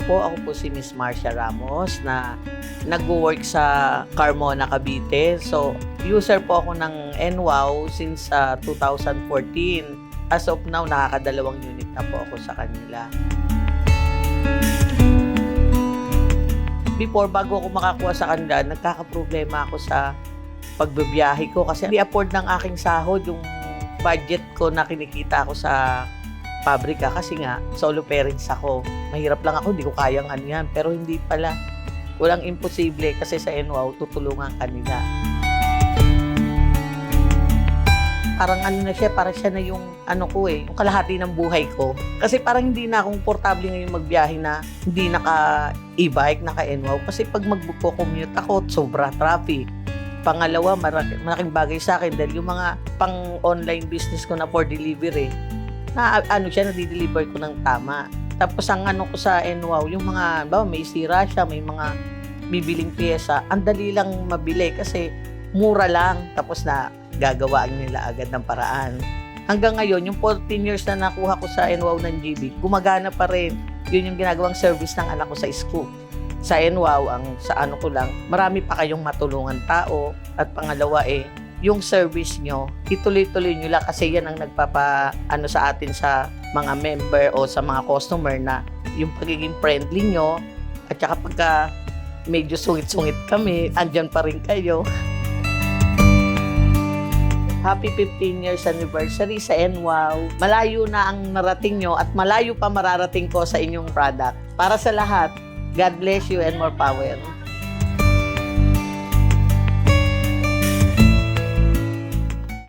po, ako po si Miss Marcia Ramos na nag-work sa Carmona, Cavite. So, user po ako ng NWOW since 2014. As of now, nakakadalawang unit na po ako sa kanila. Before, bago ako makakuha sa kanila, nagkakaproblema ako sa pagbibiyahe ko kasi hindi afford ng aking sahod yung budget ko na kinikita ako sa pabrika kasi nga solo parents ako. Mahirap lang ako, hindi ko kayang ano yan. Pero hindi pala. Walang imposible kasi sa NWOW tutulungan kanila. Parang ano na siya, parang siya na yung ano ko yung kalahati ng buhay ko. Kasi parang hindi na akong komportable ngayon magbiyahe na hindi naka-e-bike, naka-NWOW. Kasi pag magbuko-commute ako, sobra traffic. Pangalawa, malaking bagay sa akin dahil yung mga pang-online business ko na for delivery, na nadi-deliver ko ng tama. Tapos ang ko sa NWOW, yung mga, may sira siya, may mga bibiling pyesa, ang dali lang mabili kasi mura lang. Tapos na gagawaan nila agad ng paraan. Hanggang ngayon, yung 14 years na nakuha ko sa NWOW ng GB, gumagana pa rin. Yun yung ginagawang service ng anak ko sa school. Sa NWOW, sa ko lang, marami pa kayong matulungan tao. At pangalawa yung service nyo, ituloy-tuloy nyo lang kasi yan ang sa atin sa mga member o sa mga customer na yung pagiging friendly nyo at saka pagka medyo sungit-sungit kami, andyan pa rin kayo. Happy 15 years anniversary sa NWOW. Malayo na ang narating nyo at malayo pa mararating ko sa inyong product. Para sa lahat, God bless you and more power.